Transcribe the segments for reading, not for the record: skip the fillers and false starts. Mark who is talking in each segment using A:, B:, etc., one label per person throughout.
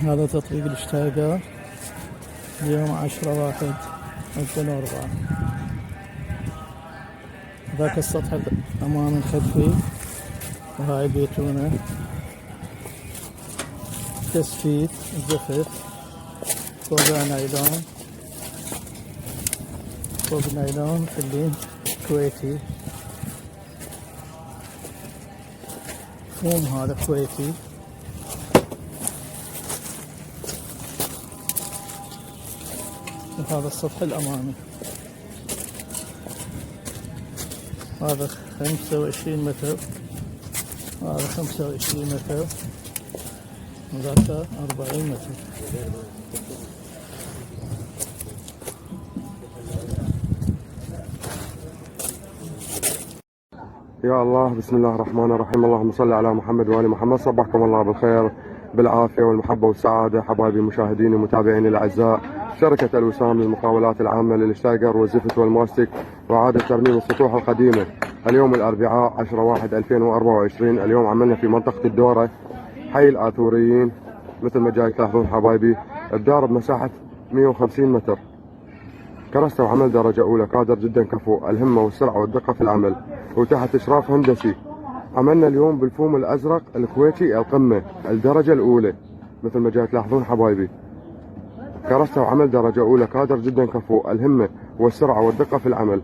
A: هذا تطبيق الاشتاقات اليوم 10/1/2004. ذاك السطح الأمامي الخلفي، وهاي بيتونة تسفيت زفت فوق نايلون، فوق نايلون اللين كويتي، فوم هذا كويتي، وهذا السطح الأمامي. هذا 25 متر، هذا 25 متر، وذاك 40 متر.
B: يا الله، بسم الله الرحمن الرحيم. اللهم صل على محمد وآل محمد. صبحكم الله بالخير بالعافية والمحبة والسعادة حبايبي مشاهديني ومتابعيني الأعزاء. شركة الوسام للمقاولات العامة للشتايجر والزفت والماستك وإعادة ترميم السطوح القديمة. اليوم الأربعاء 10/1/2024. اليوم عملنا في منطقة الدورة حي الآثوريين، مثل ما جاي تلاحظون حبايبي. الدار بمساحة 150 متر، كرسة وعمل درجة أولى، قادر جدا كفو، الهمة والسرعة والدقة في العمل، وتحت إشراف هندسي. عملنا اليوم بالفوم الأزرق الكويتي القمة الدرجة الأولى، مثل ما جاي تلاحظون حبايبي. كرسة وعمل درجة أولى، قادر جدا كفو، الهمة والسرعة والدقة في العمل.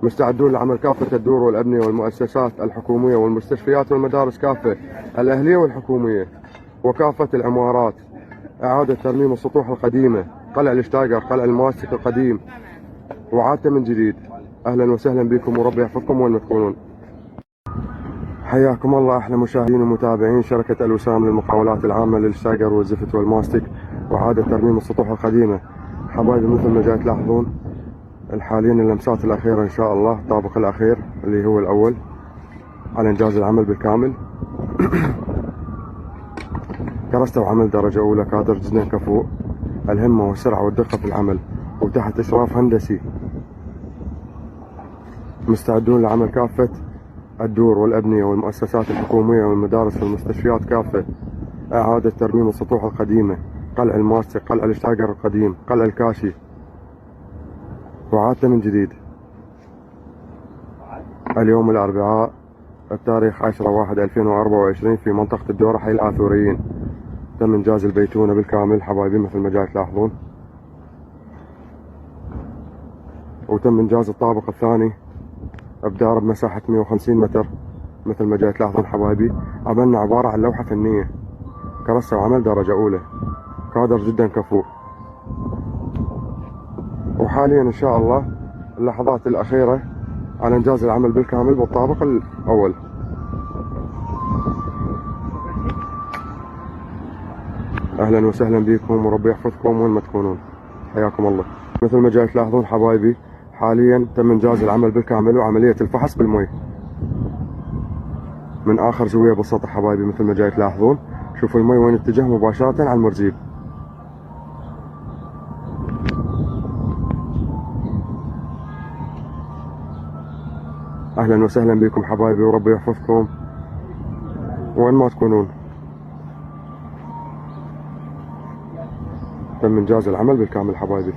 B: مستعدون لعمل كافة الدور والأبنية والمؤسسات الحكومية والمستشفيات والمدارس كافة الأهلية والحكومية، وكافة العمارات. إعادة ترميم السطوح القديمة، قلع الاشتايجر، قلع الماستك القديم، وعادته من جديد. أهلا وسهلا بكم وربي يحفظكم وين ما تكونون. حياكم الله أحلى مشاهدين ومتابعين شركة الوسام للمقاولات العامة للشتايجر والزفت والماستك وإعادة ترميم السطوح القديمة. حبايبي مثل ما جاي تلاحظون الحاليين اللمسات الأخيرة إن شاء الله، الطابق الأخير اللي هو الأول على إنجاز العمل بالكامل. كرسته وعمل درجة أولى، قادر جدا كفو، الهمة والسرعة والدقة في العمل، وتحت إشراف هندسي. مستعدون لعمل كافة الدور والأبنية والمؤسسات الحكومية والمدارس والمستشفيات كافة. إعادة ترميم السطوح القديمة، قلع الماستك، قلع الاشتايجر القديم، قلع الكاشي، وعادته من جديد. اليوم الأربعاء التاريخ 10/1/2024 في منطقة الدورة حي الآثوريين. تم إنجاز البيتونة بالكامل حبايبي مثل ما جاي تلاحظون، وتم إنجاز الطابق الثاني بدار بمساحة 150 متر مثل ما جاي تلاحظون حبايبي. عملنا عبارة عن لوحة فنية، كرسة وعمل درجة أولى، قادر جدا كفو. وحاليا إن شاء الله اللحظات الأخيرة على إنجاز العمل بالكامل بالطابق الأول. أهلا وسهلا بكم وربي يحفظكم وين ما تكونون. حياكم الله. مثل ما جاي تلاحظون حبايبي حاليا تم إنجاز العمل بالكامل وعملية الفحص بالمي من آخر زاوية بالسطح حبايبي. مثل ما جاي تلاحظون شوفوا المي وين اتجه، مباشرة على المرزيب. أهلا وسهلا بكم حبايبي وربي يحفظكم وين ما تكونون. تم إنجاز العمل بالكامل حبايبي.